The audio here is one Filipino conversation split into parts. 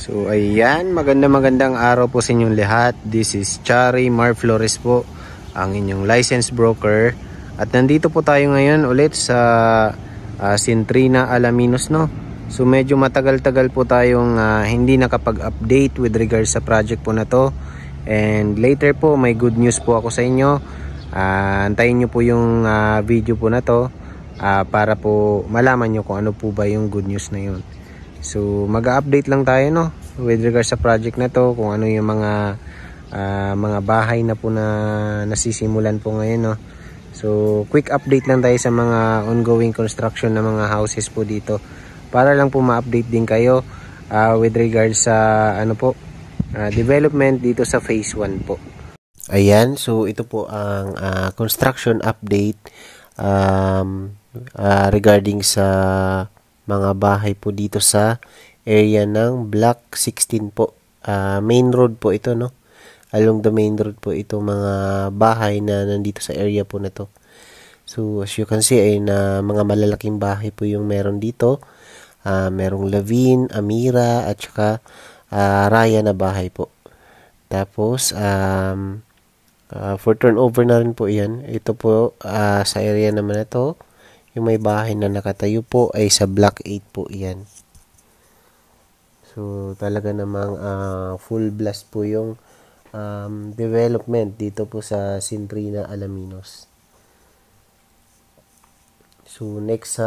So ayan, magandang araw po sa inyong lahat. This is Chari Mar Flores po, ang inyong licensed broker. At nandito po tayo ngayon ulit sa Centrina Alaminos, no. So medyo matagal-tagal po tayong hindi nakapag-update with regards sa project po na to. And later po may good news po ako sa inyo. Antayin nyo po yung video po na to para po malaman nyo kung ano po ba yung good news na yun. So mag-update lang tayo, no, with regards sa project na to, kung ano yung mga bahay na po na nasisimulan po ngayon, no. So quick update lang tayo sa mga ongoing construction ng mga houses po dito, para lang po ma-update din kayo with regards sa development dito sa phase 1 po. Ayan, so ito po ang construction update regarding sa mga bahay po dito sa area ng Block 16 po. Main road po ito, no? Along the main road po ito mga bahay na nandito sa area po na to. So as you can see ay mga malalaking bahay po yung meron dito. Merong Lavin, Amira at saka Raya na bahay po. Tapos for turnover na rin po yan. Ito po sa area naman na to, yung may bahay na nakatayo po ay sa Block 8 po yan. So talaga namang full blast po yung development dito po sa Centrina Alaminos. So next sa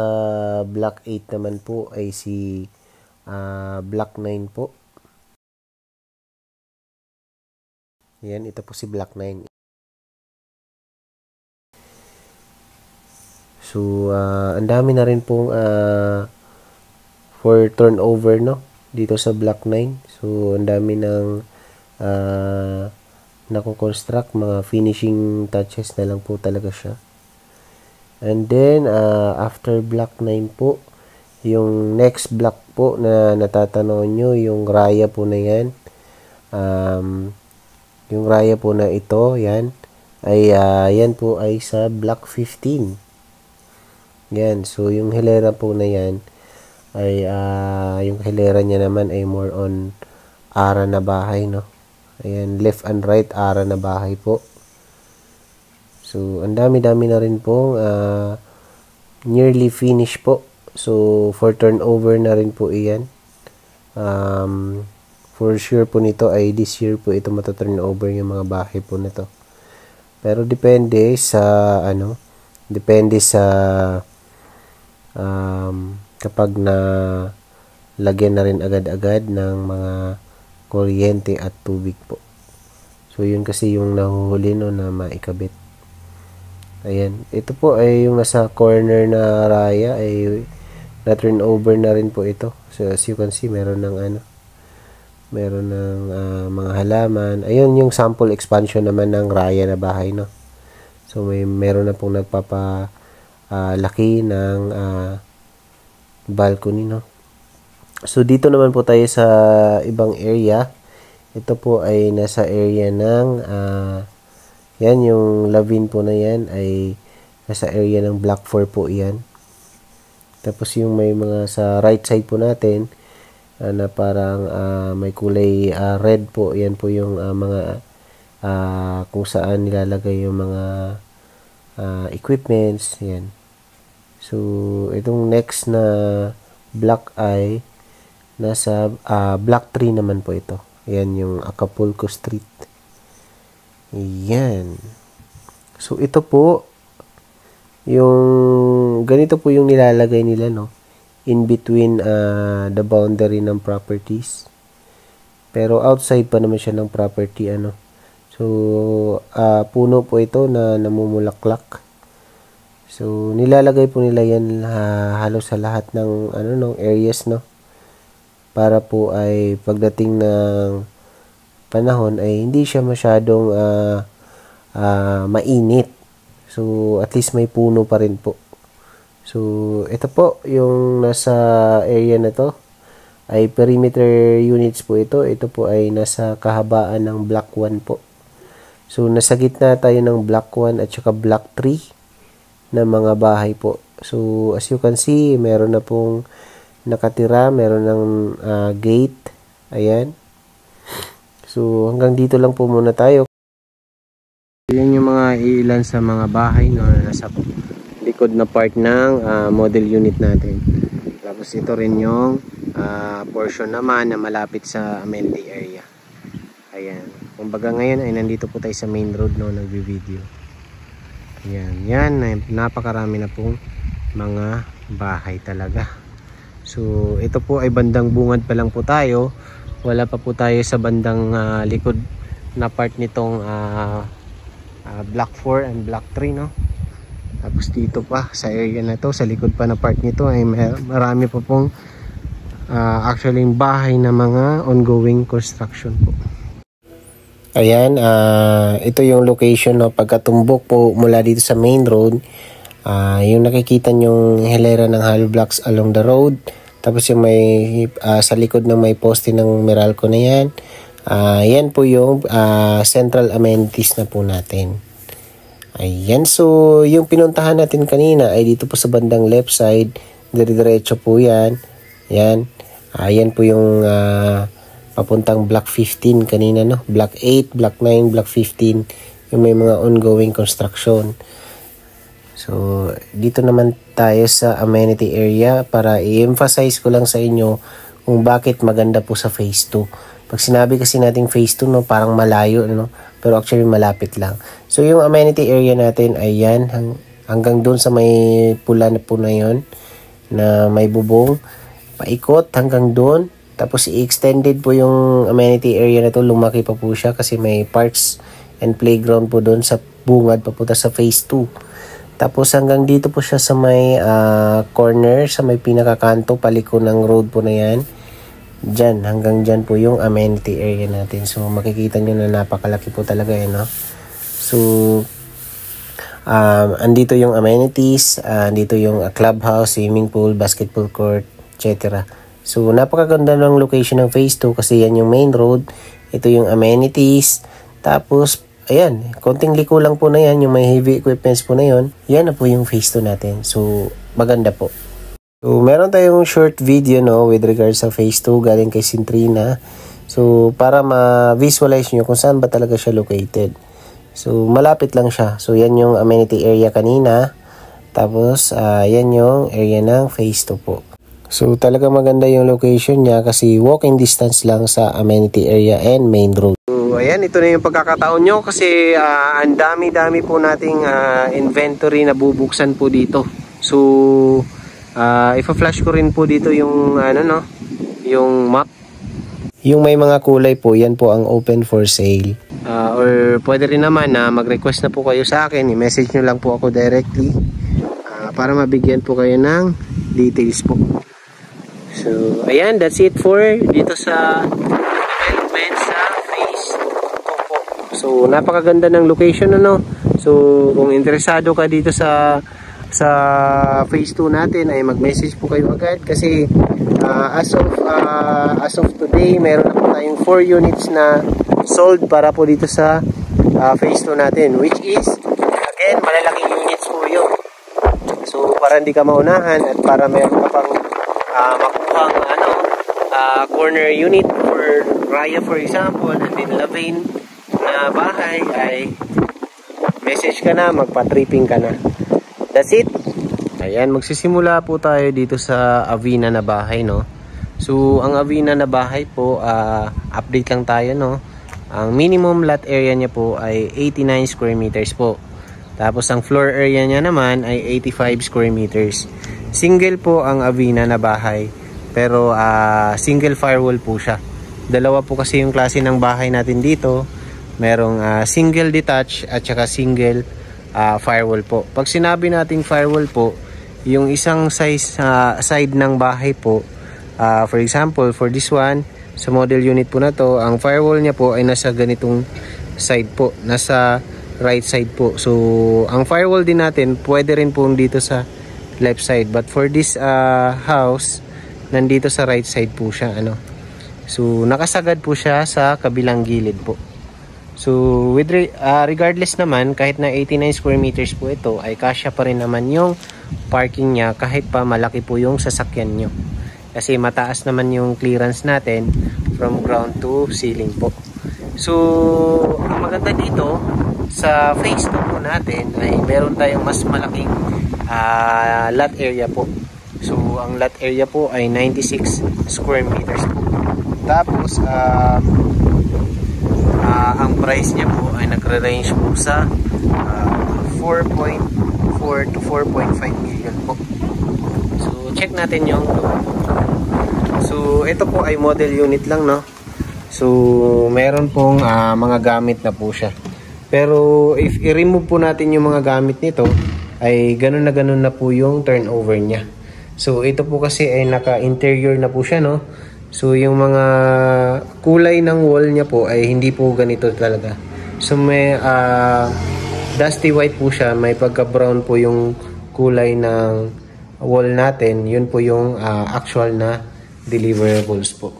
Block 8 naman po ay si Block 9 po. Yan, ito po si Block 9. So, ang dami na rin pong for turnover, no, dito sa Block 9. So, ang dami ng nako-construct, mga finishing touches na lang po talaga siya. And then, after Block 9 po, yung next block po na natatanaw nyo, yung Raya po na yan. Yung Raya po na ito, yan, ay yan po ay sa Block 15. Yan, so yung hilera po na yan ay yung hilera niya naman ay more on ara na bahay, no. Ayan, left and right ara na bahay po. So ang dami-dami na rin pong nearly finish po. So for turnover na rin po iyan. For sure po nito ay this year po ito mata-turnover yung mga bahay po nito. Pero depende sa kapag na lagyan na rin agad-agad ng mga kuryente at tubig po. So yun kasi yung nahuhuli, no, na maikabit. Ayan, ito po ay yung nasa corner na Raya ay na turnover na rin po ito. So as you can see, meron ng mga halaman. Ayun yung sample expansion naman ng Raya na bahay, no. So meron na pong laki ng balcony, no. So dito naman po tayo sa ibang area. Ito po ay nasa area ng yan, yung Lavin po na yan ay nasa area ng Block 4 po yan. Tapos yung may mga sa right side po natin na parang may kulay red po, yan po yung mga kung saan nilalagay yung mga equipments, yan. So itong next na block ay nasa Block 3 naman po ito. Ayan yung Acapulco Street. Ayan. So ito po yung ganito po yung nilalagay nila, no, in between the boundary ng properties. Pero outside pa naman siya ng property, ano. So puno po ito na namumulaklak. So nilalagay po nila yan halos sa lahat ng areas, no, para po ay pagdating ng panahon ay hindi siya masyadong mainit. So at least may puno pa rin po. So ito po yung nasa area na to ay perimeter units po ito. Ito po ay nasa kahabaan ng Block 1 po. So nasa gitna tayo ng Block 1 at saka Block 3 na mga bahay po. So as you can see, meron na pong nakatira, meron ng gate Ayan. So hanggang dito lang po muna tayo. Yan yung mga ilan sa mga bahay no, na nasa likod na part ng model unit natin. Tapos ito rin yung portion naman na malapit sa amenity area. Ayan. Kumbaga ngayon ay nandito po tayo sa main road no, nagbi-video. Ayan. Yan, napakarami na pong mga bahay talaga. So ito po ay bandang bungad pa lang po tayo. Wala pa po tayo sa bandang likod na part nitong block 4 and block 3 no. Tapos dito pa sa area na to, sa likod pa na part nito ay marami pa pong actually bahay na mga ongoing construction po. Ayan, ito yung location no, pagkatumbok po mula dito sa main road. Yung nakikita nyong hilera ng hollow blocks along the road. Tapos yung may sa likod ng may poste ng Meralco na yan. Yan po yung central amenities na po natin. Ayan, so yung pinuntahan natin kanina ay dito po sa bandang left side. Dire-diretso po yan. Yan. Ayan po yung papuntang block 15 kanina no. Block 8, block 9, block 15. Yung may mga ongoing construction. So dito naman tayo sa amenity area para i-emphasize ko lang sa inyo kung bakit maganda po sa phase 2. Pag sinabi kasi nating phase 2 no, parang malayo no. Pero actually malapit lang. So yung amenity area natin ay yan. Hanggang doon sa may pula na po na yun. Na may bubong. Paikot hanggang doon. Tapos i-extended po yung amenity area na to. Lumaki pa po siya kasi may parks and playground po doon sa bungad papunta sa phase 2. Tapos hanggang dito po siya sa may corner. Sa may pinakakanto. Paliko ng road po na yan. Diyan, hanggang dyan po yung amenity area natin. So, makikita nyo na napakalaki po talaga no? So, andito yung amenities, andito yung clubhouse, swimming pool, basketball court, etc. So, napakaganda ng location ng phase 2 kasi yan yung main road. Ito yung amenities. Tapos, ayan, konting liko lang po na yan, yung may heavy equipments po na yun. Yan na po yung phase 2 natin. So, maganda po. So, meron tayong short video no with regards sa phase 2 galing kay Centrina. So, para ma-visualize nyo kung saan ba talaga siya located. So, malapit lang siya. So, yan yung amenity area kanina. Tapos, yan yung area ng phase 2 po. So, talaga maganda yung location niya kasi walking distance lang sa amenity area and main road. So, ayan, ito na yung pagkakataon nyo kasi ang dami-dami po nating inventory na bubuksan po dito. So, ipa-flash ko rin po dito yung yung map. Yung may mga kulay po, yan po ang open for sale. Or pwede rin naman na mag-request na po kayo sa akin, i-message nyo lang po ako directly para mabigyan po kayo ng details po. So, ayan, that's it for dito sa development sa phase 2 po. So, napakaganda ng location So, kung interesado ka dito sa phase 2 natin ay mag-message po kayo agad kasi as of today meron na po tayong 4 units na sold para po dito sa phase 2 natin, which is again malalaking units po yun. So para hindi ka maunahan at para meron ka pang makuhang corner unit for Raya for example and then Lavane na bahay ay message ka na, magpa-tripping ka na. That's it. Ayan, magsisimula po tayo dito sa Avina na bahay, no? So, ang Avina na bahay po, update lang tayo, no? Ang minimum lot area niya po ay 89 square meters po. Tapos, ang floor area niya naman ay 85 square meters. Single po ang Avina na bahay. Pero, single firewall po siya. Dalawa po kasi yung klase ng bahay natin dito. Merong single detached at saka single firewall po. Pag sinabi nating firewall po, yung isang side ng bahay po, for example, for this one, sa model unit po na to, ang firewall niya po ay nasa ganitong side po, nasa right side po. So, ang firewall din natin, pwede rin po dito sa left side. But for this house, nandito sa right side po siya. So, nakasagad po siya sa kabilang gilid po. So, with regardless naman, kahit na 89 square meters po ito, ay kasya pa rin naman yung parking niya kahit pa malaki po yung sasakyan nyo. Kasi mataas naman yung clearance natin from ground to ceiling po. So, ang maganda dito sa phase 2 po natin ay meron tayong mas malaking lot area po. So, ang lot area po ay 96 square meters po. Tapos, ang price niya po ay nagre-range po sa 4.4 to 4.5 million po. So, check natin yung so, ito po ay model unit lang, no? So, meron pong mga gamit na po siya. Pero, if i-remove po natin yung mga gamit nito, ay ganun na po yung turnover niya. So, ito po kasi ay naka-interior na po siya, no? So, yung mga kulay ng wall niya po ay hindi po ganito talaga. So, may dusty white po siya. May pagka-brown po yung kulay ng wall natin. Yun po yung actual na deliverables po.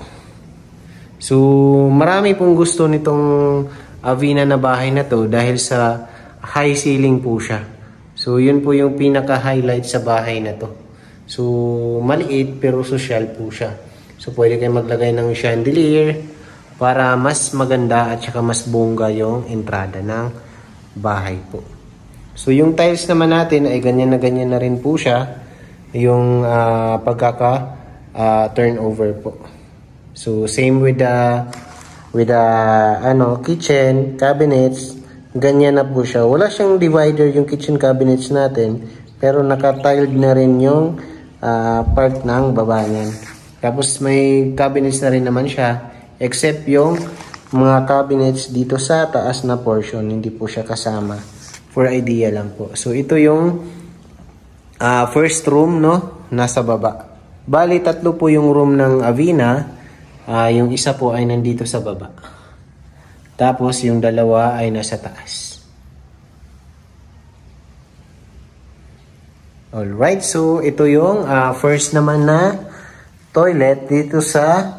So, marami pong gusto nitong Avina na bahay na to dahil sa high ceiling po siya. So, yun po yung pinaka-highlight sa bahay na to. So, maliit pero social po siya. So, pwede kayo maglagay ng chandelier para mas maganda at saka mas bongga yung entrada ng bahay po. So, yung tiles naman natin ay ganyan na rin po siya. Yung turnover po. So, same with the kitchen cabinets, ganyan na po siya. Wala siyang divider yung kitchen cabinets natin, pero naka-tiled na rin yung part ng baba niyan. Tapos may cabinets na rin naman siya, except yung mga cabinets dito sa taas na portion, hindi po siya kasama. For idea lang po. So, ito yung first room, no? Nasa baba. Bali, 3 po yung room ng Avina. Yung isa po ay nandito sa baba. Tapos, yung 2 ay nasa taas. Alright, so ito yung first naman na toilet dito sa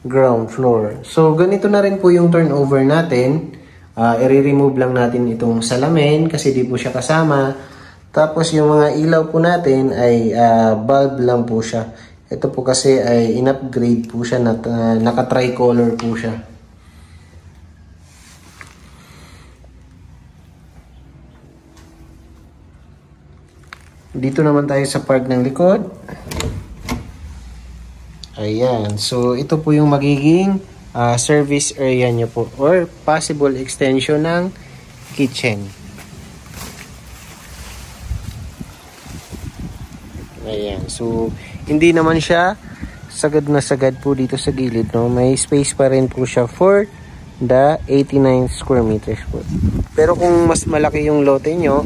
ground floor. So, ganito na rin po yung turnover natin. I-remove lang natin itong salamin kasi di po siya kasama. Tapos, yung mga ilaw po natin ay bulb lang po siya. Ito po kasi ay in-upgrade po siya, naka-tricolor po siya. Dito naman tayo sa part ng likod. Ayan. So, ito po yung magiging service area nyo po or possible extension ng kitchen. Ayan. So, hindi naman siya sagad na sagad po dito sa gilid, no? May space pa rin po siya for the 89 square meters po. Pero kung mas malaki yung lote nyo,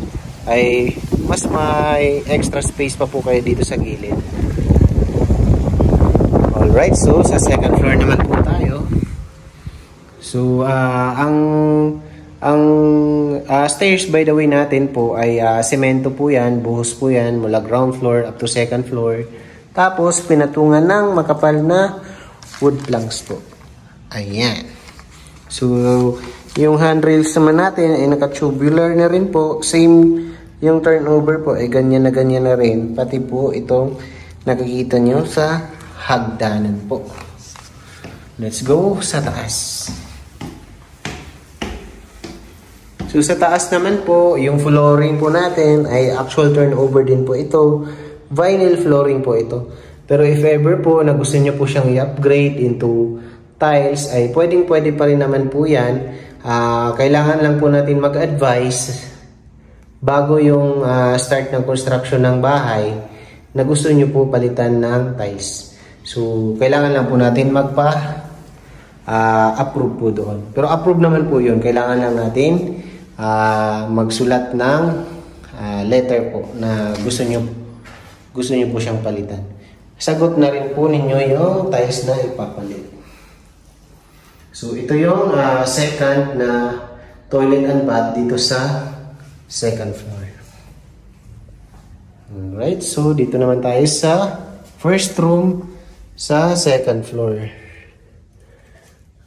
ay mas may extra space pa po kayo dito sa gilid. Alright, so sa second floor naman po tayo. So, ang stairs by the way natin po ay semento po yan, buhos po yan mula ground floor up to second floor. Tapos pinatungan ng makapal na wood planks po. Ayan. So, yung handrails naman natin ay naka-tubular na rin po. Same yung turnover po ay ganyan na rin. Pati po itong nakikita nyo sa hagdanan po. Let's go sa taas. So, sa taas naman po, yung flooring po natin ay actual turnover din po ito. Vinyl flooring po ito. Pero if ever po na gusto nyo po siyang i-upgrade into tiles, ay pwede pa rin naman po yan. Kailangan lang po natin mag-advise bago yung start ng construction ng bahay na gusto nyo po palitan ng tiles. So, kailangan lang po natin magpa-approve po doon. Pero approve naman po yun. Kailangan lang natin magsulat ng letter po na gusto nyo po siyang palitan. Sagot na rin po ninyo yung tiles na ipapalit. So, ito yung second na toilet and bath dito sa second floor. Alright, so dito naman tayo sa first room sa second floor.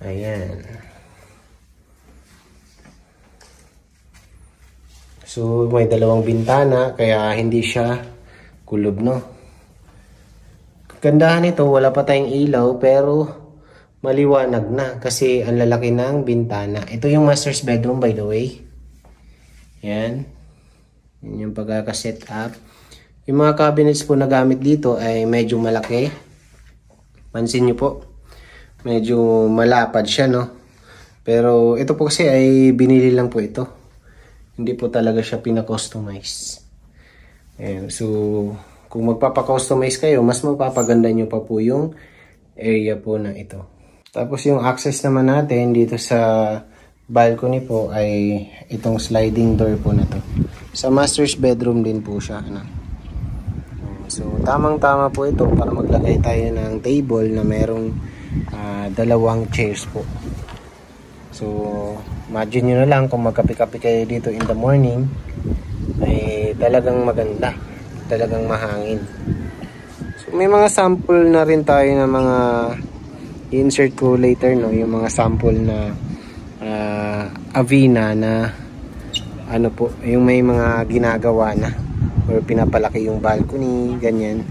Ayan. So, may 2 bintana kaya hindi siya kulob, no? Gandahan nito, wala pa tayong ilaw pero maliwanag na kasi ang lalaki ng bintana. Ito yung master's bedroom by the way. Yan. Yan yung pagkakaset up. Yung mga cabinets po na gamit dito ay medyo malaki. Pansin nyo po. Medyo malapad siya, no? Pero ito po kasi ay binili lang po ito. Hindi po talaga siya pina-customize. Ayan. So, kung magpapa-customize kayo, mas mapapaganda nyo pa po yung area po na ito. Tapos yung access naman natin dito sa balcony po ay itong sliding door po na to. Sa master's bedroom din po siya. Ano? So, tamang-tama po ito para maglagay tayo ng table na merong dalawang chairs po. So, imagine nyo na lang kung magkape-kape kayo dito in the morning, ay talagang maganda. Talagang mahangin. So, may mga sample na rin tayo na mga insert ko later, no? Yung mga sample na Avina na ano po, yung may mga ginagawa na or pinapalaki yung balcony, ganyan.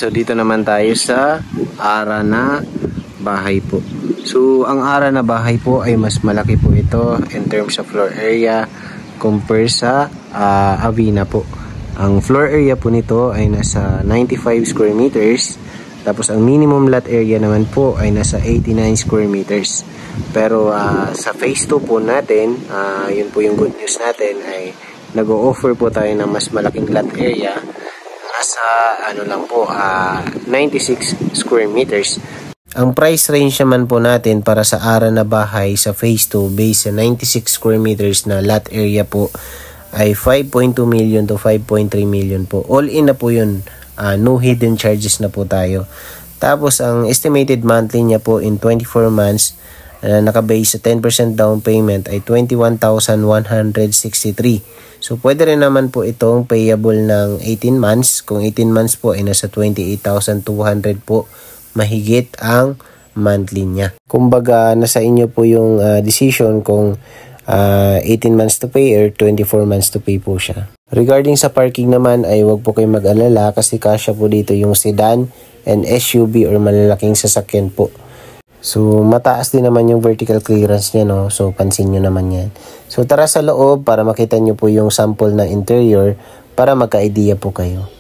So dito naman tayo sa ara na bahay po. So ang ara na bahay po ay mas malaki po ito in terms of floor area compare sa Avina po. Ang floor area po nito ay nasa 95 square meters. Tapos ang minimum lot area naman po ay nasa 89 square meters. Pero sa phase 2 po natin, yun po yung good news natin ay nag-o-offer po tayo ng mas malaking lot area. Nasa ano lang po 96 square meters. Ang price range naman po natin para sa ara na bahay sa phase 2 based sa 96 square meters na lot area po ay 5.2 million to 5.3 million po. All in na po yun. No hidden charges na po tayo. Tapos ang estimated monthly niya po in 24 months nakabase sa 10% down payment ay 21,163. So, pwede rin naman po itong payable ng 18 months. Kung 18 months po, ay nasa 28,200 po mahigit ang monthly niya. Kumbaga, nasa inyo po yung decision kung 18 months to pay or 24 months to pay po siya. Regarding sa parking naman, ay wag po kayo mag-alala kasi kasya po dito yung sedan and SUV or malalaking sasakyan po. So, mataas din naman yung vertical clearance niya, no? So, pansin nyo naman yan. So, tara sa loob para makita nyo po yung sample na interior para magka-idea po kayo.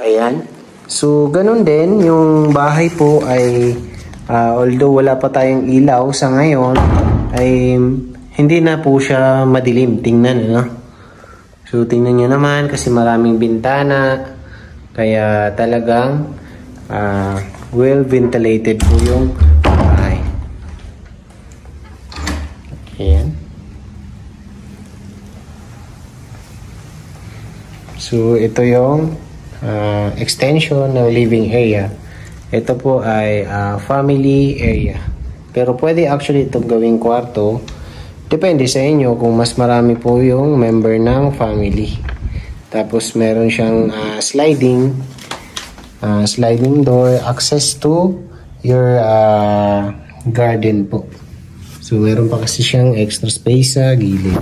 Ayan. So, ganun din. Yung bahay po ay, although wala pa tayong ilaw sa ngayon, ay hindi na po siya madilim. Tingnan, no? So, tingnan nyo naman kasi maraming bintana. Kaya talagang well ventilated po yung bahay. Ayan. So ito yung extension ng living area. Ito po ay family area. Pero pwede actually itong gawing kwarto. Depende sa inyo kung mas marami po yung member ng family. Tapos meron siyang sliding door, access to your garden po. So, meron pa kasi siyang extra space sa gilid.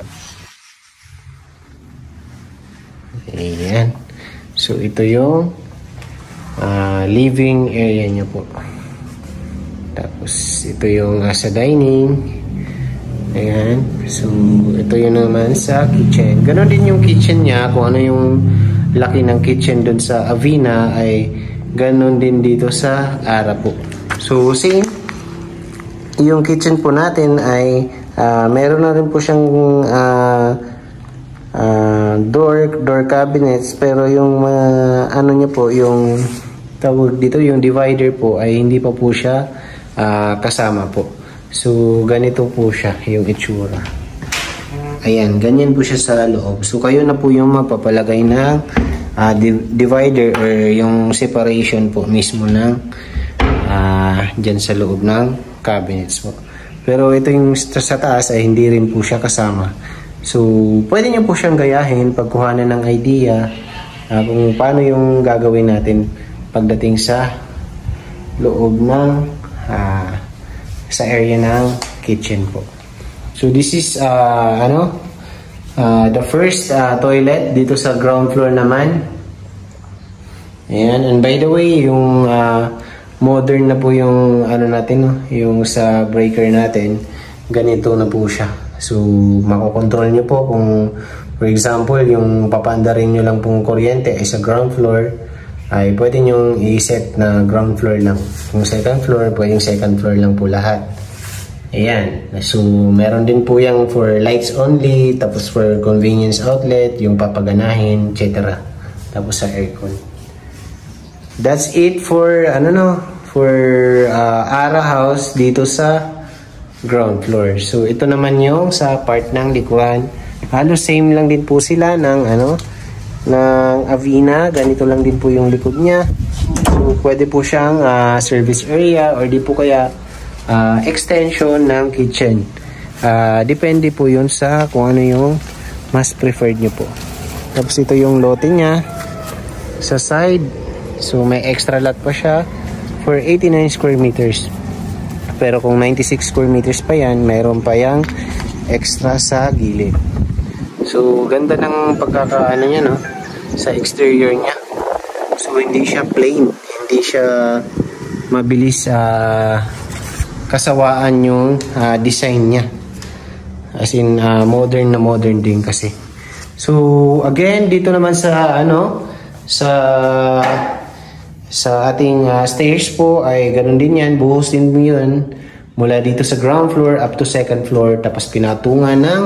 Ayan. So, ito yung living area niya po. Tapos, ito yung sa dining. Ayan. So, ito yung naman sa kitchen. Ganon din yung kitchen niya. Kung ano yung laki ng kitchen dun sa Avina ay ganon din dito sa Ara po. So, same. Yung kitchen po natin ay meron na rin po siyang door cabinets, pero yung ano niya po, yung tawag dito, yung divider po ay hindi pa po siya kasama po. So, ganito po siya yung itsura. Ayan, ganyan po siya sa loob. So kayo na po yung magpapalagay ng divider or yung separation po mismo ng dyan sa loob ng cabinets po. Pero ito yung sa taas ay hindi rin po siya kasama. So pwede nyo po siyang gayahin, pagkuhanan ng idea kung paano yung gagawin natin pagdating sa loob ng sa area ng kitchen po. So this is the first toilet dito sa ground floor naman. Ayan, and by the way, yung modern na po yung natin, no? Yung sa breaker natin, ganito na po siya. So makokontrol nyo po kung for example, yung papaandarin nyo lang pong kuryente ay sa ground floor, ay pwede nyo i-set na ground floor lang. Kung second floor, pwedeng second floor lang po lahat. Ayan. So, meron din po yung for lights only, tapos for convenience outlet, yung papaganahin, etc. Tapos sa aircon. That's it for, Ara House dito sa ground floor. So, ito naman yung sa part ng likuran. Halos same lang din po sila ng, ng Avina. Ganito lang din po yung likod niya. So, pwede po siyang service area or di po kaya extension ng kitchen. Depende po yun sa kung ano yung mas preferred nyo po. Tapos ito yung lote niya sa side. So may extra lot pa siya for 89 square meters. Pero kung 96 square meters pa yan, mayroon pa yang extra sa gilid. So ganda ng pagkakaano niya, no? Sa exterior niya. So hindi siya plain, hindi siya mabilis kasawaan yung design niya. As in modern na modern din kasi. So again, dito naman sa sa ating stairs po ay ganoon din yan, buhos din mo yun mula dito sa ground floor up to second floor, tapos pinatungan ng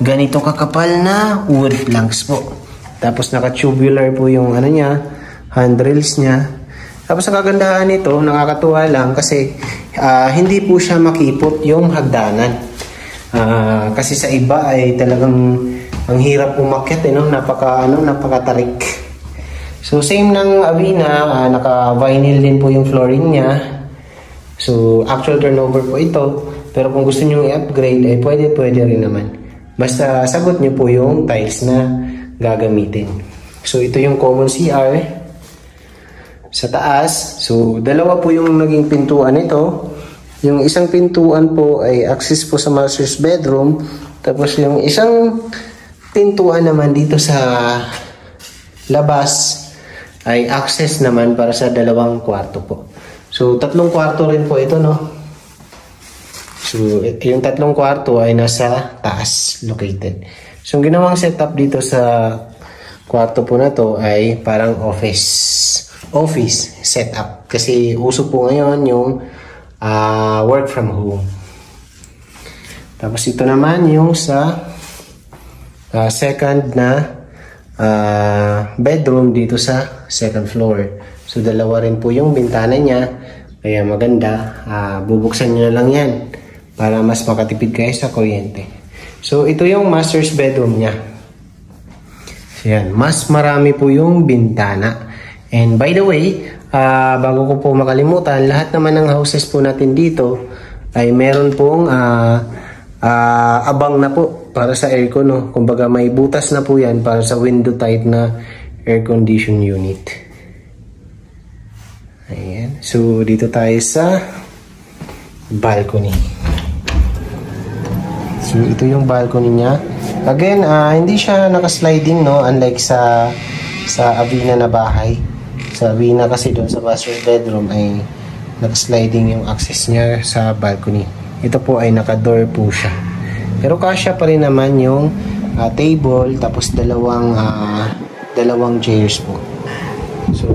ganito kakapal na wood planks po. Tapos naka-tubular po yung handrails niya. Tapos ang kagandahan nito, nakakatuwa lang kasi hindi po siya makipot yung hagdanan. Kasi sa iba ay talagang ang hirap umakyat, napakatarik. So same ng Avina, naka-vinyl din po yung flooring niya. So actual turnover po ito. Pero kung gusto niyo i-upgrade ay pwede rin naman. Basta sagot niyo po yung tiles na gagamitin. So ito yung common CR sa taas. So dalawa po yung naging pintuan nito. Yung isang pintuan po ay access po sa master's bedroom. Tapos yung isang pintuan naman dito sa labas ay access naman para sa dalawang kwarto po. So 3 kwarto rin po ito, no? So yung 3 kwarto ay nasa taas located. So yung ginawang setup dito sa kwarto po na to ay parang office setup. Kasi uso po ngayon yung work from home. Tapos ito naman yung sa second na bedroom dito sa second floor. So dalawa rin po yung bintana niya. Kaya maganda. Bubuksan nyo na lang yan para mas makatipid kayo sa kuryente. So ito yung master's bedroom niya. So yan, mas marami po yung bintana. And by the way, bago ko po makalimutan, lahat naman ng houses po natin dito ay meron pong abang na po para sa aircon, no? Kumbaga may butas na po yan para sa window type na air condition unit. Ayan. So dito tayo sa balcony. So ito yung balcony niya. Again, hindi siya naka-sliding, no? Unlike sa Avina na bahay. Sa Avina kasi doon sa master bedroom ay naka-sliding yung access niya sa balcony. Ito po ay naka-door po siya. Pero kasya pa rin naman yung table, tapos dalawang chairs po. So,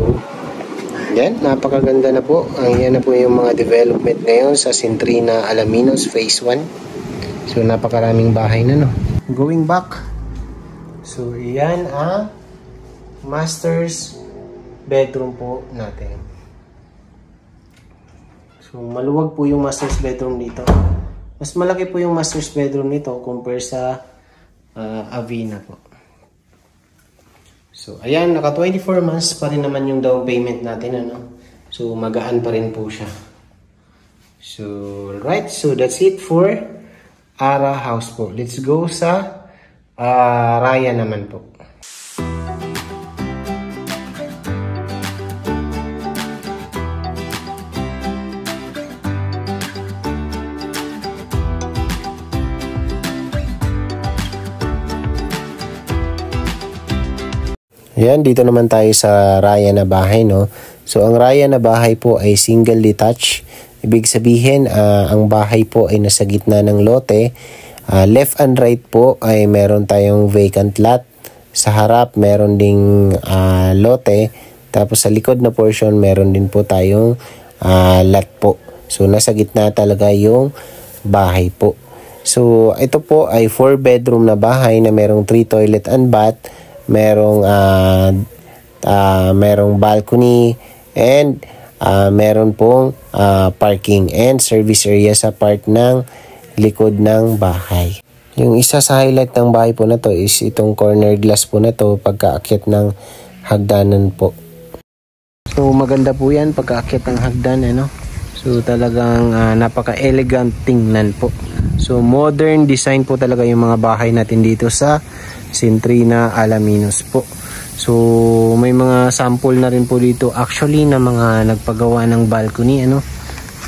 yan, napakaganda na po. Yan na po yung mga development ngayon sa Centrina Alaminos Phase 1. So, napakaraming bahay na, no? Going back. So, yan ang master's bedroom po natin. So maluwag po yung master's bedroom dito. Mas malaki po yung master's bedroom nito compare sa Avina po. So, ayan, naka 24 months pa rin naman yung down payment natin, ano? So, magaan pa rin po siya. So, right. So, that's it for Ara House po. Let's go sa Raya naman po. Ayan, dito naman tayo sa Raya na bahay, no? So, ang Raya na bahay po ay single detached. Ibig sabihin, ang bahay po ay nasa gitna ng lote. Left and right po ay meron tayong vacant lot. Sa harap, meron ding lote. Tapos sa likod na portion, meron din po tayong lot po. So, nasa gitna talaga yung bahay po. So, ito po ay 4 bedroom na bahay na merong 3 toilet and bath. Merong balcony and meron pong parking and service area sa part ng likod ng bahay. Yung isa sa highlight ng bahay po na to is itong corner glass po na to pagkaakyat ng hagdanan po. So maganda po yan pagkaakyat ng hagdan, ano? So talagang napaka-elegant tingnan po. So modern design po talaga yung mga bahay natin dito sa Centrina Alaminos po. So may mga sample na rin po dito actually na mga nagpagawa ng balcony, ano.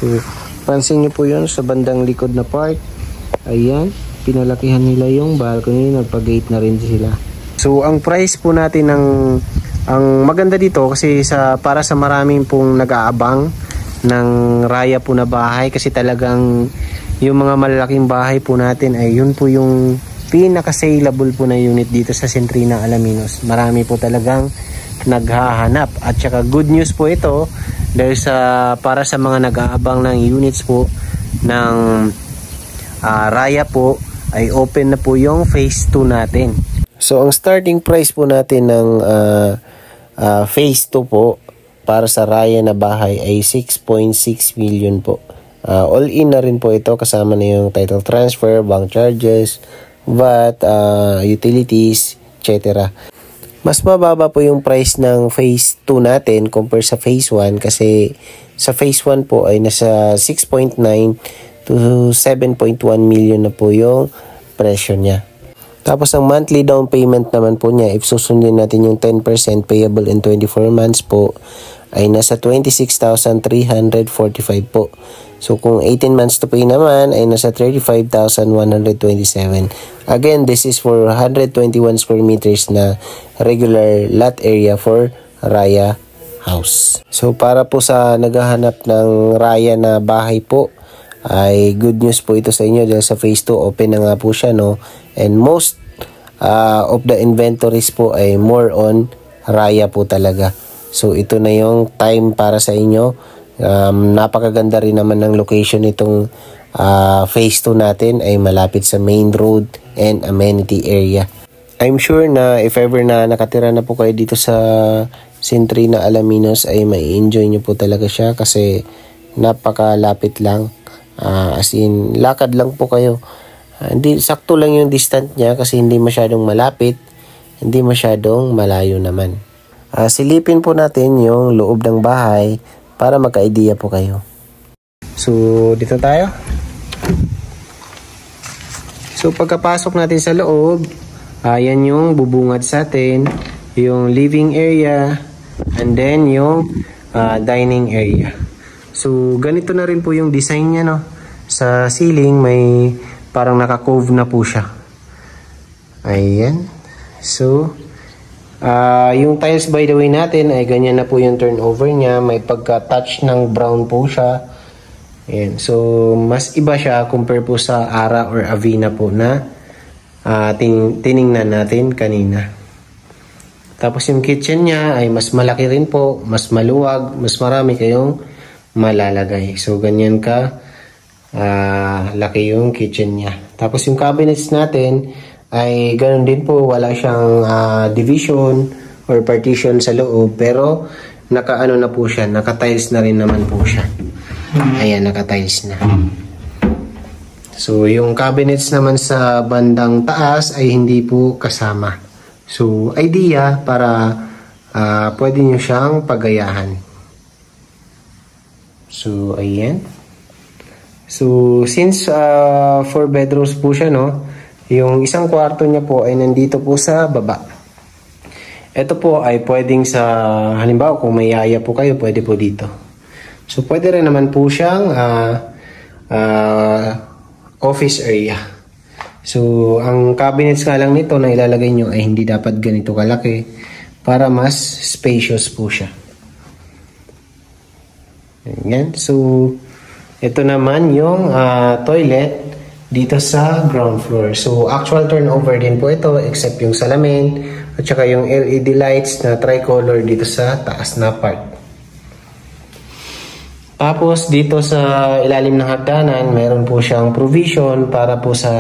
So pansin niyo po 'yon sa bandang likod na part. Ayan, pinalakihan nila yung balcony, nagpa-gate na rin sila. So ang price po natin ang maganda dito kasi para sa maraming pong nag-aabang ng Raya po na bahay, kasi talagang yung mga malalaking bahay po natin ay yun po yung pinaka-saleable po na unit dito sa Centrina Alaminos. Marami po talagang naghahanap. At saka good news po ito dahil para sa mga nag-aabang ng units po ng Raya po ay open na po yung phase 2 natin. So ang starting price po natin ng phase 2 po para sa Raya na bahay ay 6.6 million po. All in na rin po ito, kasama na yung title transfer, bank charges, VAT, utilities, etc. Mas mababa po yung price ng phase 2 natin compare sa phase 1 kasi sa phase 1 po ay nasa 6.9 to 7.1 million na po yung presyo niya. Tapos ang monthly down payment naman po niya, if susundin natin yung 10% payable in 24 months po, ay nasa 26,345 po. So kung 18 months to pay naman ay nasa 35,127. Again, this is for 121 square meters na regular lot area for Raya House. So para po sa naghahanap ng Raya na bahay po, ay good news po ito sa inyo dahil sa phase 2 open na nga po siya, no? And most of the inventories po ay more on Raya po talaga. So ito na yung time para sa inyo. Napakaganda rin naman ng location itong phase 2 natin, ay malapit sa main road and amenity area. I'm sure na if ever na nakatira na po kayo dito sa Centrina Alaminos ay mai-enjoy nyo po talaga siya kasi napakalapit lang. As in, lakad lang po kayo. Hindi, sakto lang yung distance niya kasi hindi masyadong malapit, hindi masyadong malayo naman. Silipin po natin yung loob ng bahay para magka-idea po kayo. So, dito tayo. So, pagkapasok natin sa loob, yan yung bubungad sa atin, yung living area, and then yung dining area. So, ganito na rin po yung design niya, no? Sa ceiling, may parang naka-cove na po siya. Ayan. So, yung tiles by the way natin ay ganyan na po yung turnover niya. May pagka-touch ng brown po siya. Ayan. So, mas iba siya compare po sa Ara or Avina po na tiningnan natin kanina. Tapos yung kitchen niya ay mas malaki rin po, mas maluwag, mas marami kayong malalagay. So, ganyan ka laki yung kitchen niya. Tapos yung cabinets natin ay ganoon din po, wala siyang division or partition sa loob, pero naka-ano na po siya, naka-tiles na rin naman po siya. Ayan, naka-tiles na. So, yung cabinets naman sa bandang taas ay hindi po kasama. So, idea para pwede nyo siyang pagayahan. So, ayan. So, since 4 bedrooms po siya, no, yung isang kwarto niya po ay nandito po sa baba. Ito po ay pwedeng sa, halimbawa kung may yaya po kayo, pwede po dito. So, pwede rin naman po siyang office area. So, ang cabinets nga lang nito na ilalagay nyo ay hindi dapat ganito kalaki para mas spacious po siya. Ayan. So, ito naman yung toilet dito sa ground floor. So, actual turnover din po ito except yung salamin at saka yung LED lights na tricolor dito sa taas na part. Tapos dito sa ilalim ng hagdanan, meron po siyang provision para po sa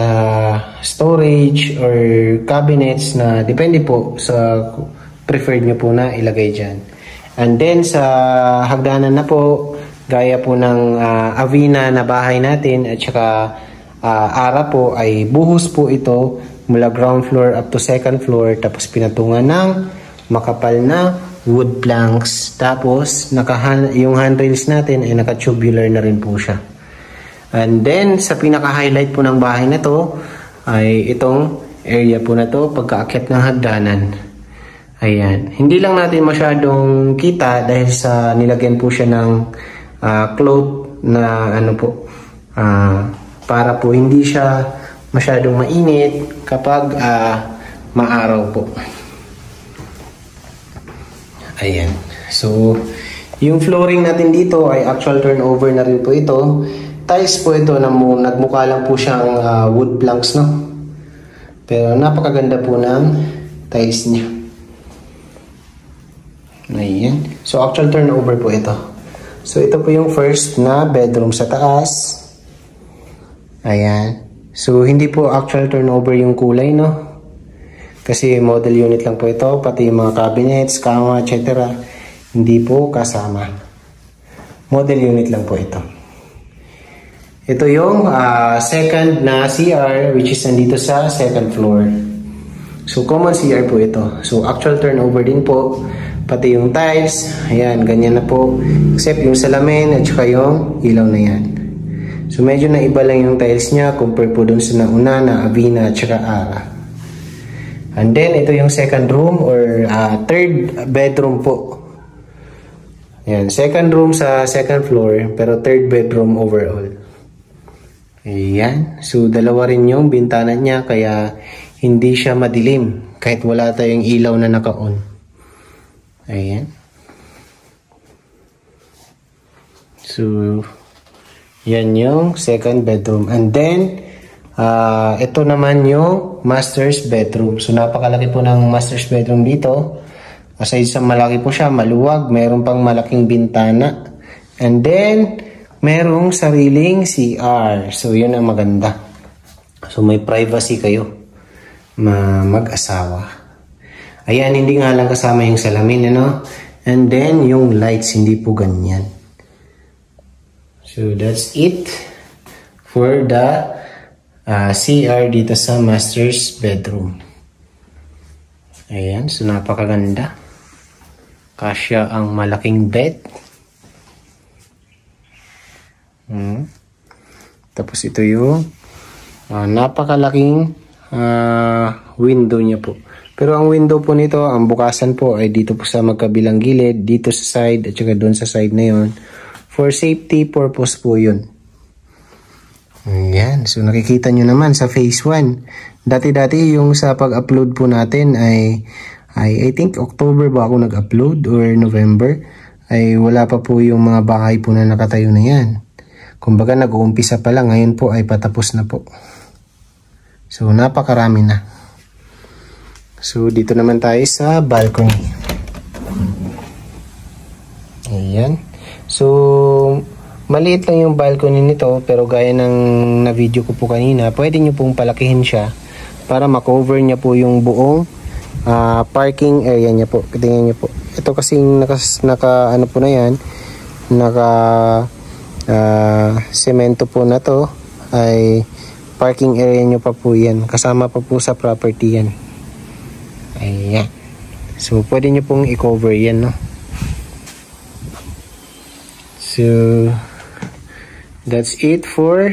storage or cabinets na depende po sa preferred nyo po na ilagay dyan. And then sa hagdanan na po, gaya po ng Avina na bahay natin at saka ara po ay buhos po ito mula ground floor up to second floor, tapos pinatungan ng makapal na wood planks, tapos yung handrails natin ay naka-tubular na rin po siya. And then sa pinaka-highlight po ng bahay na to ay itong area po na to pagkaakyat ng hagdanan. Ayan, hindi lang natin masyadong kita dahil sa nilagyan po siya ng cloth na ano po, para po hindi siya masyadong mainit kapag maaraw po. Ayan. So, yung flooring natin dito ay actual turnover na rin po ito. Tiles po ito na nagmukha lang po siyang wood planks, no? Pero napakaganda po ng tiles niya. Ayan. So, actual turnover po ito. So, ito po yung first na bedroom sa taas. Ayan. So, hindi po actual turnover yung kulay, no? Kasi model unit lang po ito, pati yung mga cabinets, kama, etc. Hindi po kasama. Model unit lang po ito. Ito yung second na CR, which is nandito sa second floor. So, common CR po ito. So, actual turnover din po. Pati yung tiles, ayan, ganyan na po. Except yung salamin at saka yung ilaw na yan. So, medyo naiba lang yung tiles niya compare po dun sa nauna na Avina at saka Ara. And then, ito yung second room or third bedroom po. Ayan, second room sa second floor, pero third bedroom overall. Ayan. So, dalawa rin yung bintana niya, kaya hindi siya madilim kahit wala tayong ilaw na naka-on. Ayan. So, yan yung second bedroom. And then, ito naman yung master's bedroom. So, napakalaki po ng master's bedroom dito. Aside sa malaki po siya, maluwag. Meron pang malaking bintana. And then, merong sariling CR. So, yun ang maganda. So, may privacy kayo. Mag-asawa. Ayan, hindi nga lang kasama yung salamin, ano? And then, yung lights, hindi po ganyan. So, that's it for the CR dito sa master's bedroom. Ayan, so napakaganda. Kasya ang malaking bed. Tapos ito yung napakalaking window niya po. Pero ang window po nito, ang bukasan po ay dito po sa magkabilang gilid, dito sa side at saka doon sa side na yun. For safety purpose po yun. Ayan. So, nakikita nyo naman sa phase 1. Dati-dati yung sa pag-upload po natin ay I think October ba ako nag-upload or November. Ay wala pa po yung mga bahay po na nakatayo na yan. Kumbaga nag-uumpisa pa lang. Ngayon po ay patapos na po. So, napakarami na. So, dito naman tayo sa balcony. Ayan. So, maliit lang yung balcony nito, pero gaya ng na-video ko po kanina, pwede nyo pong palakihin siya para makover niya po yung buong parking area niya po. Tingnan nyo po. Ito kasing naka ano po na yan, naka semento po na to, ay parking area nyo pa po yan. Kasama pa po sa property yan. Ayan. So, pwede nyo pong i-cover yan, no? So, that's it for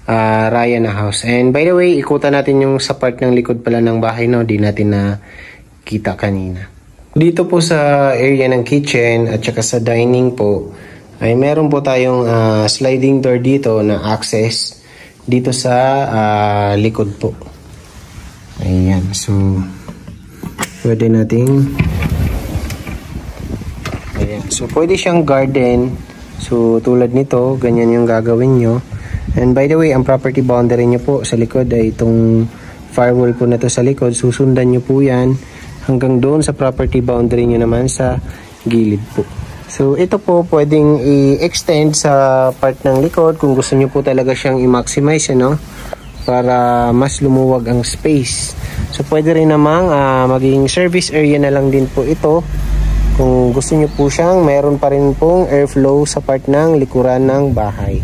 Raya na house. And by the way, ikutan natin yung sa part ng likod pala ng bahay, no? Di natin na kita kanina. Dito po sa area ng kitchen at saka sa dining po, ay meron po tayong sliding door dito na access dito sa likod po. Ayan. So, pwede nating ayan. So, pwede siyang garden. So, tulad nito, ganyan yung gagawin nyo. And by the way, ang property boundary nyo po sa likod ay itong firewall po na to sa likod. Susundan nyo po yan hanggang doon sa property boundary nyo naman sa gilid po. So, ito po pwedeng i-extend sa part ng likod kung gusto nyo po talaga siyang i-maximize, ano? Para mas lumuwag ang space. So, pwede rin namang maging service area na lang din po ito. Kung gusto nyo po siyang, mayroon pa rin pong airflow sa part ng likuran ng bahay.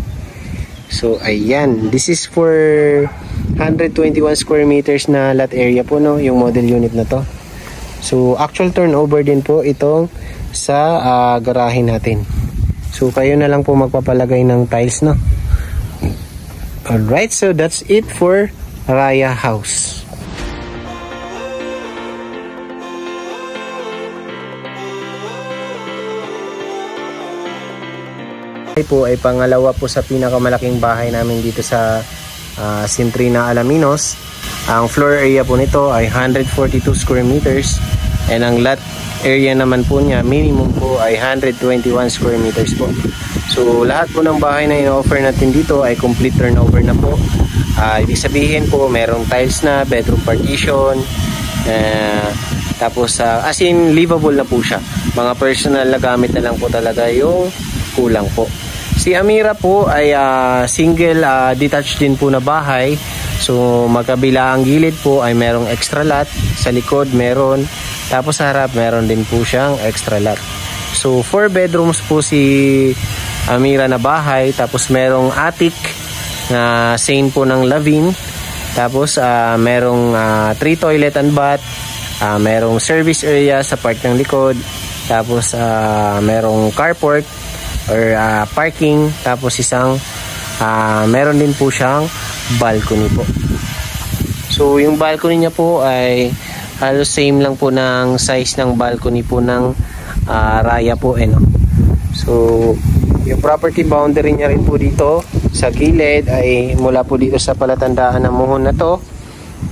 So, ayan. This is for 121 square meters na lot area po, no? Yung model unit na to. So, actual turnover din po itong sa garahe natin. So, kayo na lang po magpapalagay ng tiles, no? Alright, so that's it for Raya House. Po ay pangalawa po sa pinakamalaking bahay namin dito sa Centrina Alaminos. Ang floor area po nito ay 142 square meters and ang lot area naman po niya minimum po ay 121 square meters po. So lahat po ng bahay na in-offer natin dito ay complete turnover na po. Ibig sabihin po merong tiles na, bedroom partition, tapos as in livable na po siya. Mga personal na gamit na lang po talaga yung kulang po. Si Amira po ay single detached din po na bahay. So magkabila ang gilid po ay merong extra lot. Sa likod meron. Tapos sa harap meron din po siyang extra lot. So 4 bedrooms po si Amira na bahay. Tapos merong attic na same po ng lavine. Tapos merong 3 toilet and bath. Merong service area sa part ng likod. Tapos merong carport or parking. Tapos isang meron din po siyang balcony po. So yung balcony niya po ay halos same lang po ng size ng balcony po ng Raya po, no? So yung property boundary niya rin po dito sa gilid ay mula po dito sa palatandaan ng muhon na to,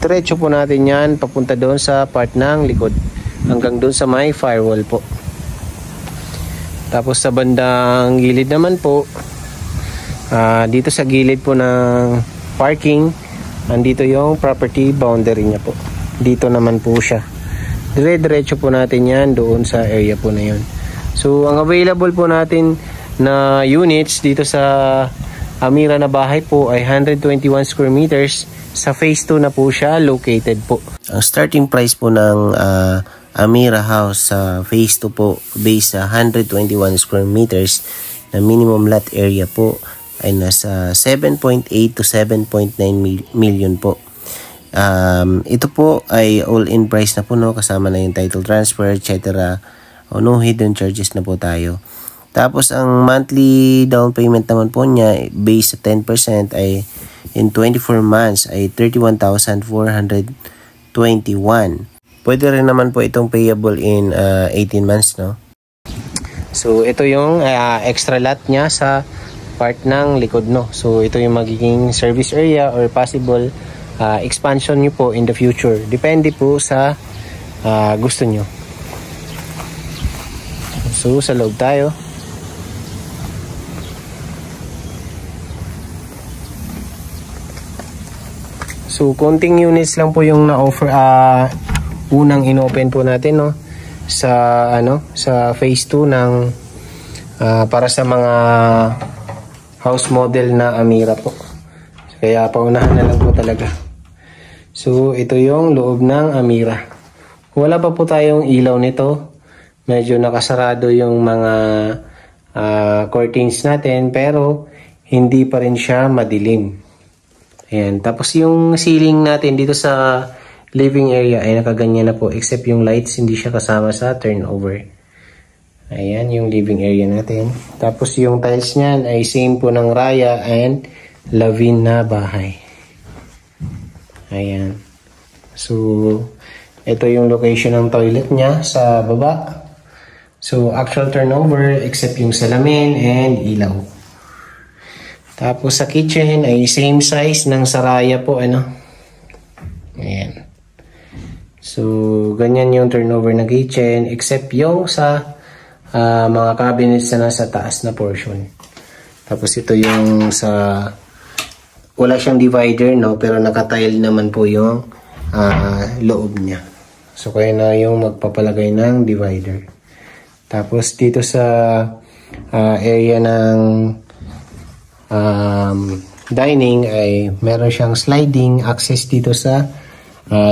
diretso po natin yan papunta doon sa part ng likod hanggang doon sa may firewall po. Tapos sa bandang gilid naman po, dito sa gilid po ng parking, andito yung property boundary niya po. Dito naman po siya. Dire-diretso po natin yan doon sa area po na yun. So ang available po natin na units dito sa Amira na bahay po ay 121 square meters. Sa phase 2 na po siya located po. Ang starting price po ng Amira House sa phase 2 po based sa 121 square meters na minimum lot area po ay nasa 7.8 to 7.9 million po. Ito po ay all-in price na po, no? Kasama na yung title transfer, etc. O no hidden charges na po tayo. Tapos ang monthly down payment naman po niya based sa 10% ay in 24 months ay 31,421. Pwede rin naman po itong payable in 18 months, no? So ito yung extra lot niya sa part ng likod, no? So ito yung magiging service area or possible expansion nyo po in the future. Depende po sa gusto nyo. So sa loob tayo. So konting units lang po yung na-offer unang inopen po natin, no? Sa sa phase 2 ng para sa mga house model na Amira po. Kaya paunahan na lang po talaga. So ito yung loob ng Amira. Wala pa po tayong ilaw nito. Medyo nakasarado yung mga curtains natin pero hindi pa rin siya madilim. Ayan. Tapos yung ceiling natin dito sa living area ay nakaganyan na po except yung lights hindi siya kasama sa turnover. Ayan yung living area natin. Tapos yung tiles niyan ay same po ng Raya and Lavin na bahay. Ayan. So, ito yung location ng toilet niya sa baba. So, actual turnover except yung salamin and ilaw. Tapos sa kitchen ay same size ng Saraya po, ano. Ayan. So, ganyan yung turnover ng kitchen except yung sa mga cabinets na nasa taas na portion. Tapos ito yung sa wala siyang divider, no, pero nakatile naman po yung loob niya. So, kaya na yung magpapalagay ng divider. Tapos dito sa area ng dining ay meron siyang sliding access dito sa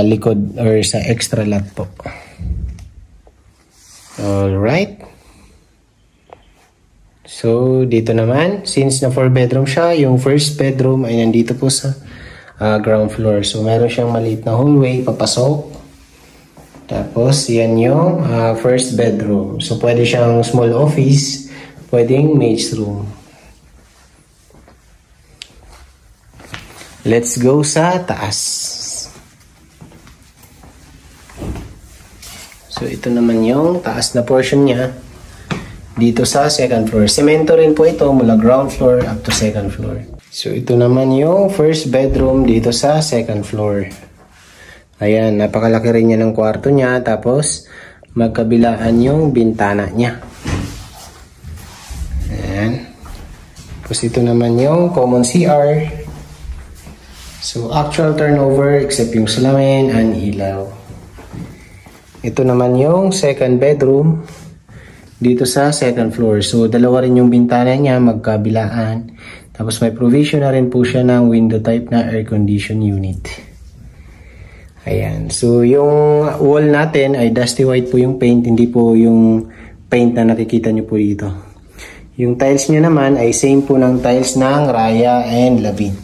likod or sa extra lot po. Alright. So dito naman, since na 4 bedroom siya, yung first bedroom ay nandito po sa ground floor. So meron siyang maliit na hallway papasok. Tapos, yan yung first bedroom. So, pwede siyang small office, pwedeng maid's room. Let's go sa taas. So, ito naman yung taas na portion niya. Dito sa second floor. Semento rin po ito mula ground floor up to second floor. So, ito naman yung first bedroom dito sa second floor. Ayan, napakalaki rin niya ng kwarto niya. Tapos, magkabilaan yung bintana niya. Ayan. Tapos, ito naman yung common CR. So, actual turnover except yung salamin and ilaw. Ito naman yung second bedroom dito sa second floor. So, dalawa rin yung bintana niya, magkabilaan. Tapos, may provision na rin po siya ng window type na air condition unit. Ayan. So, yung wall natin ay dusty white po yung paint. Hindi po yung paint na nakikita nyo po dito. Yung tiles nyo naman ay same po ng tiles ng Raya and Lavin.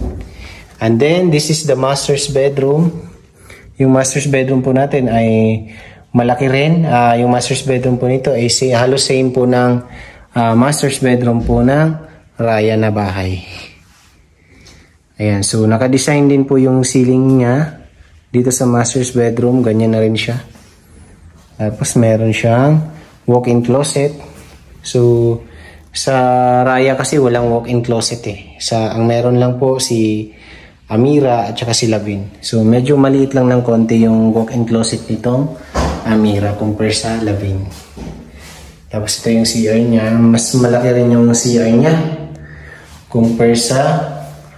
And then, this is the master's bedroom. Yung master's bedroom po natin ay malaki rin. Yung master's bedroom po nito ay halos same po ng master's bedroom po ng Raya na bahay. Ayan. So, naka-design din po yung ceiling niya. Dito sa master's bedroom, ganyan na rin siya. Tapos meron siyang walk-in closet. So, sa Raya kasi walang walk-in closet eh. Ang meron lang po si Amira at saka si Lavin. So, medyo maliit lang ng konti yung walk-in closet nitong Amira compare sa Lavin. Tapos ito yung CR niya. Mas malaki rin yung CR niya compare sa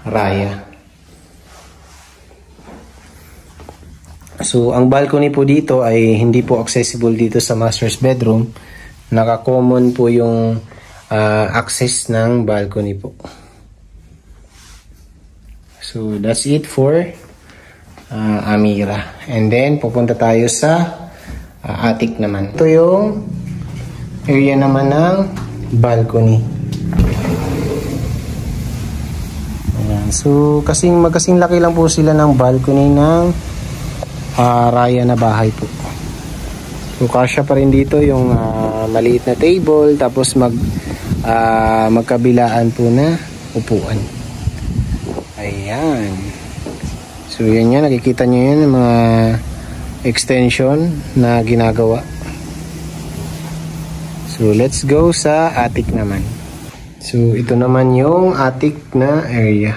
Raya. So, ang balcony po dito ay hindi po accessible dito sa master's bedroom. Naka-common po yung access ng balcony po. So, that's it for Amira. And then, pupunta tayo sa attic naman. Ito yung area naman ng balcony. Ayan. So, magkasing laki lang po sila ng balcony ng Raya na bahay po. So, kasya pa rin dito yung maliit na table. Tapos, magkabilaan po na upuan. Ayan. So, yan yan. Nakikita nyo yan. Mga extension na ginagawa. So, let's go sa attic naman. So, ito naman yung attic na area.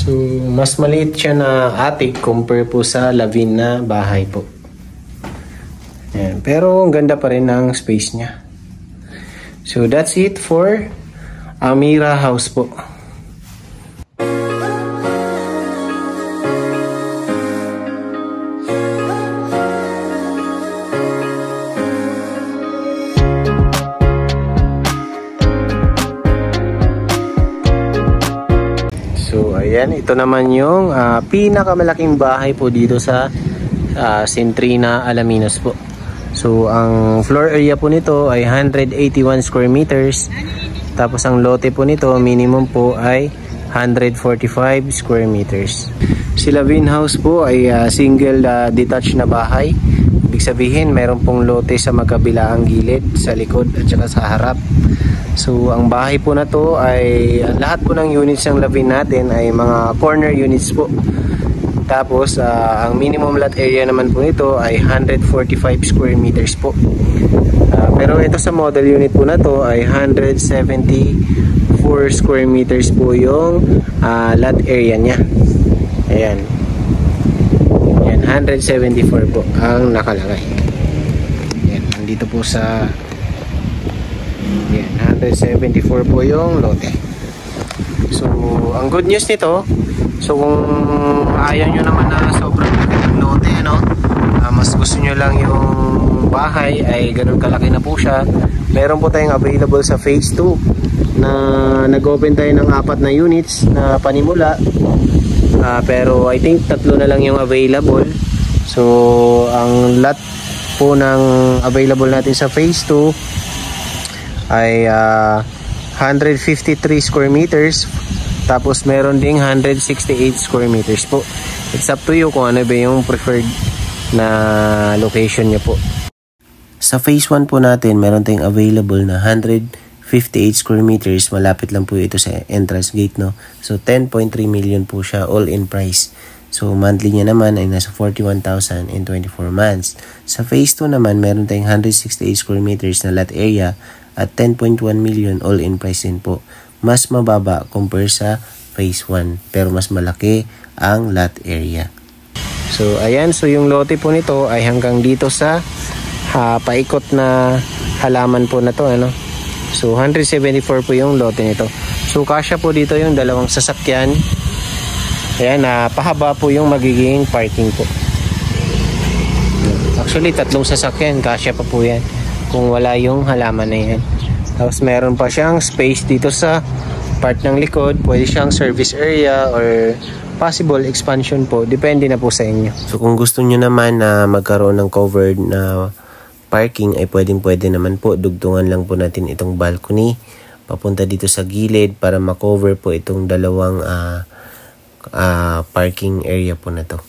So, mas maliit siya na attic compare po sa Lavin na bahay po. Ayan. Pero, ang ganda pa rin ng space niya. So, that's it for Amira House po. Ayan, ito naman yung pinakamalaking bahay po dito sa Centrina, Alaminos po. So ang floor area po nito ay 181 square meters. Tapos ang lote po nito minimum po ay 145 square meters. Si Lavin House po ay single detached na bahay. Ibig sabihin meron pong lote sa magkabilaang gilid, sa likod at saka sa harap. So ang bahay po na to ay lahat po ng units ng Lavin natin ay mga corner units po. Tapos ang minimum lot area naman po nito ay 145 square meters po. Pero ito sa model unit po na to ay 174 square meters po yung lot area niya. Ayan. Ayan, 174 po ang nakalagay. Ayan, nandito po sa ayan, 174 po yung lote. So, ang good news nito, so kung ayaw nyo naman na sobrang laki ng lote, no? Mas gusto nyo lang yung bahay ay ganun kalaki na po siya, meron po tayong available sa phase 2 na nag-open tayo ng 4 na units na panimula. Pero I think 3 na lang yung available. So ang lot po ng available natin sa phase 2 ay 153 square meters. Tapos meron ding 168 square meters po. It's up to you kung ano ba yung preferred na location niya po. Sa phase 1 po natin, meron tayong available na 158 square meters. Malapit lang po ito sa entrance gate, no? So 10.3 million po siya all in price. So monthly niya naman ay nasa 41,000 in 24 months. Sa phase 2 naman, meron tayong 168 square meters na lot area at 10.1 million all in price din po. Mas mababa compare sa phase 1 pero mas malaki ang lot area. So ayan, so yung lote po nito ay hanggang dito sa paikot na halaman po na to, ano. So 174 po yung lote nito. So kasya po dito yung dalawang sasakyan. Ayan, pahaba po yung magiging parking po. Actually 3 sasakyan, kasya pa po yan kung wala yung halaman na yan. Tapos meron pa siyang space dito sa part ng likod. Pwede siyang service area or possible expansion po. Depende na po sa inyo. So kung gusto nyo naman na magkaroon ng covered na parking ay pwede naman po. Dugtungan lang po natin itong balcony papunta dito sa gilid para makover po itong dalawang parking area po na to.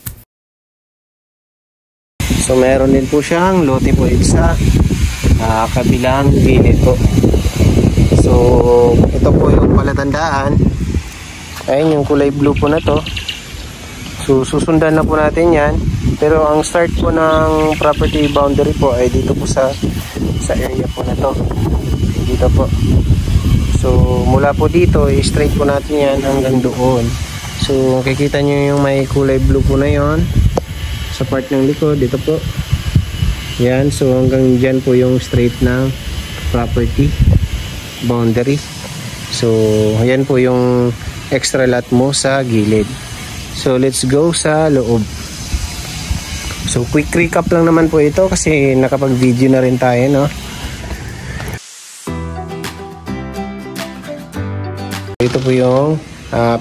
So meron din po siyang lote po sa kabilang gilid po. So ito po yung palatandaan. Ayun yung kulay blue po na to. So susundan na po natin yan. Pero ang start po ng property boundary po ay dito po sa area po na to. Dito po. So mula po dito, straight po natin yan hanggang doon. So makikita nyo yung may kulay blue po na yon sa part ng likod. Dito po. Yan. So hanggang dyan po yung straight ng property boundary. So yan po yung extra lot mo sa gilid. So let's go sa loob. So quick recap lang naman po ito kasi nakapag-video na rin tayo, no? Ito po yung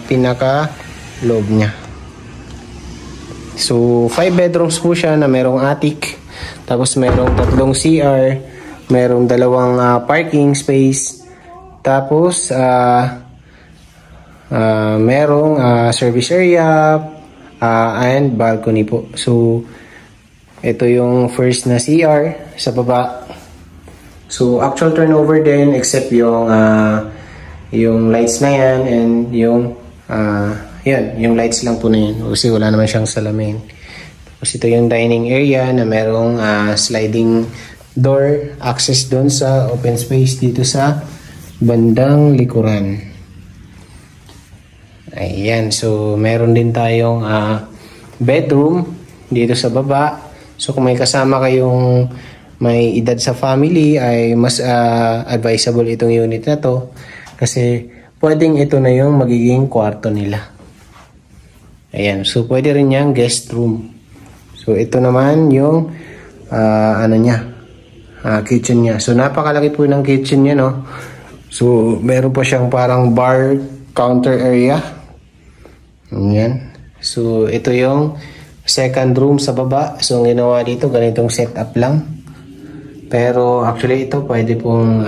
pinaka loob niya. So 5 bedrooms po siya na merong attic. Tapos merong 3 CR, merong 2 parking space. Tapos merong service area and balcony po. So ito yung first na CR sa baba. So actual turnover din except yung lights na yan and yung yung lights lang po na yan kasi wala naman siyang salamin. Tapos ito yung dining area na merong sliding door access doon sa open space dito sa bandang likuran. Ayan, so meron din tayong bedroom dito sa baba. So kung may kasama kayong may edad sa family ay mas advisable itong unit na to kasi pwedeng ito na yung magiging kwarto nila. Ayan, so pwede rin yung guest room. So ito naman yung kitchen niya. So napakalaki po ng kitchen niya, no. So meron pa siyang parang bar counter area. Ayan. So ito yung second room sa baba. So ang ginawa dito ganitong setup lang. Pero actually ito pwede pong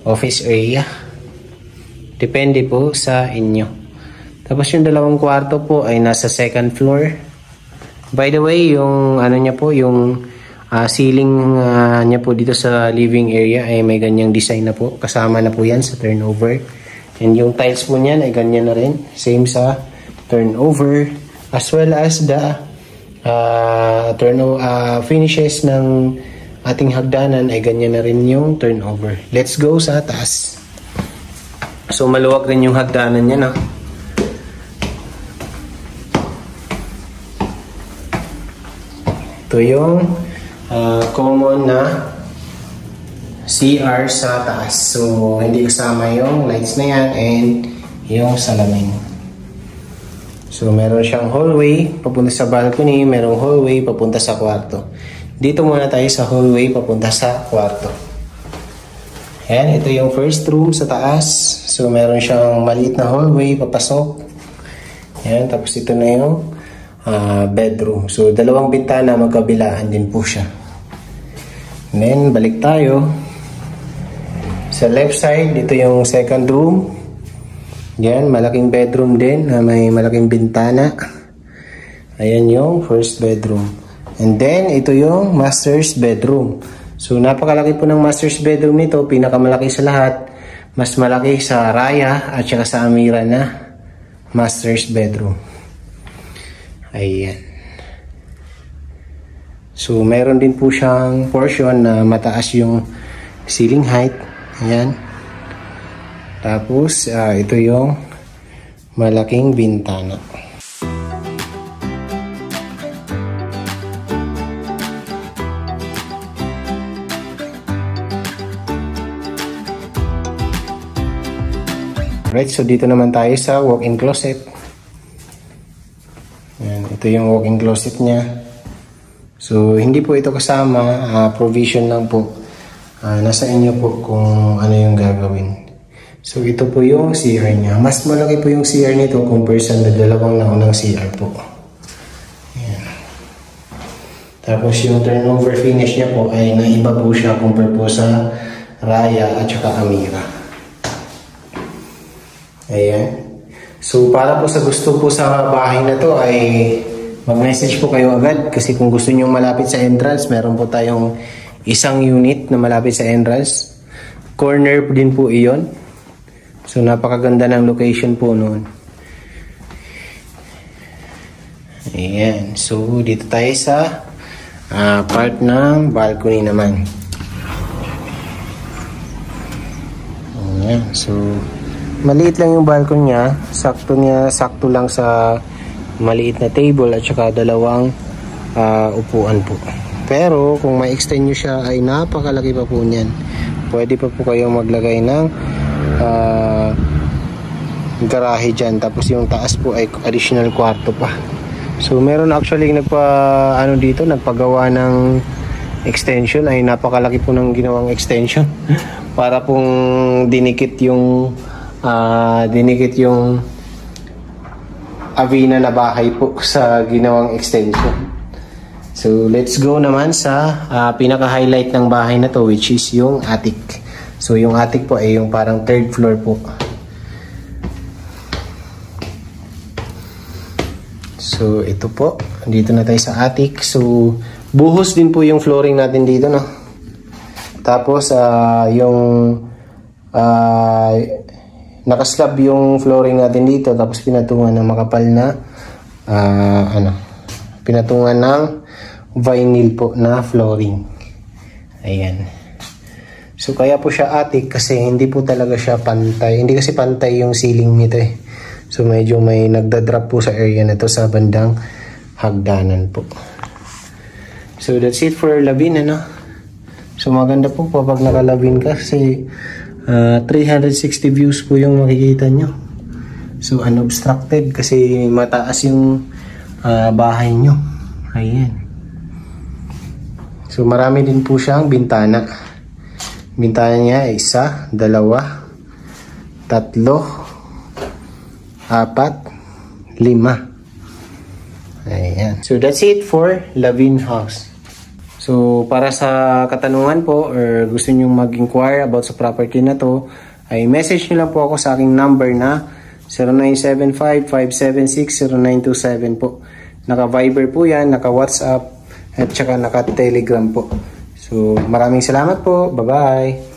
office area. Depende po sa inyo. Tapos yung dalawang kwarto po ay nasa second floor. By the way, yung niya po, yung ceiling niya po dito sa living area ay may ganyang design na po. Kasama na po yan sa turnover. And yung tiles po niyan ay ganyan na rin. Same sa turnover. As well as the finishes ng ating hagdanan ay ganyan na rin yung turnover. Let's go sa taas. So maluwag rin yung hagdanan niya, no? Ito yung common na CR sa taas. So hindi kasama yung lights na yan and yung salamin. So meron siyang hallway papunta sa balcony, merong hallway papunta sa kwarto. Dito muna tayo sa hallway papunta sa kwarto. Ayan, ito yung first room sa taas. So meron siyang maliit na hallway papasok. Ayan, tapos ito na yung bedroom. So dalawang bintana magkabilaan din po siya. And then balik tayo. Sa left side, ito yung second room. Yan, malaking bedroom din na may malaking bintana. Ayan yung first bedroom. And then, ito yung master's bedroom. So, napakalaki po ng master's bedroom nito. Pinakamalaki sa lahat. Mas malaki sa Raya at saka sa Amira na master's bedroom. Ayan. So, meron din po siyang portion na mataas yung ceiling height. Ayan. Tapos, ito yung malaking bintana. Right, so dito naman tayo sa walk-in closet. Ayan, ito yung walk-in closet niya. So, hindi po ito kasama, provision lang po. Nasa inyo po kung ano yung gagawin. So, ito po yung CR niya. Mas malaki po yung CR nito compare sa dalawang naunang CR po. Ayan. Tapos, yung turnover finish niya po ay naiba po siya compare po sa Raya at saka Amira. Ayan. So, para po sa gusto po sa bahay na to ay mag-message po kayo agad kasi kung gusto nyo malapit sa entrance, meron po tayong isang unit na malapit sa entrance. Corner din po iyon. So, napakaganda ng location po noon. Ayan. So, dito tayo sa part ng balcony naman. Ayan. So, maliit lang yung balcony niya. Sakto lang sa maliit na table at saka dalawang upuan po. Pero kung ma-extend nyo siya ay napakalaki pa po niyan. Pwede pa po kayong maglagay ng garahe dyan. Tapos yung taas po ay additional kwarto pa. So meron actually nagpagawa ng extension. Ay napakalaki po ng ginawang extension. Para pong dinikit yung Avina na bahay po sa ginawang extension. So let's go naman sa pinaka-highlight ng bahay na to, which is yung attic. So yung attic po ay yung parang third floor po. So ito po, dito na tayo sa attic. So buhos din po yung flooring natin dito, no? Tapos nakaslab yung flooring natin dito, tapos pinatungan ng makapal na pinatungan ng vinyl po na flooring. Ayan. So kaya po siya attic kasi hindi po talaga siya pantay. Hindi kasi pantay yung ceiling nito eh. So medyo may nagda-drop po sa area na to sa bandang hagdanan po. So that's it for labin, ano? So maganda po kapag nakalabin ka kasi 360 views po yung makikita nyo. So unobstructed kasi mataas yung bahay nyo. Ayan. So marami din po siyang bintana. Bintana niya ay 1, 2, 3, 4, 5. Ayan. So that's it for Lavin House. So para sa katanungan po or gusto nyo mag-inquire about sa property na to, ay message nyo lang po ako sa aking number na 0975-576-0927 po. Naka-Viber po yan, naka-WhatsApp at saka naka-Telegram po. So maraming salamat po. Bye-bye!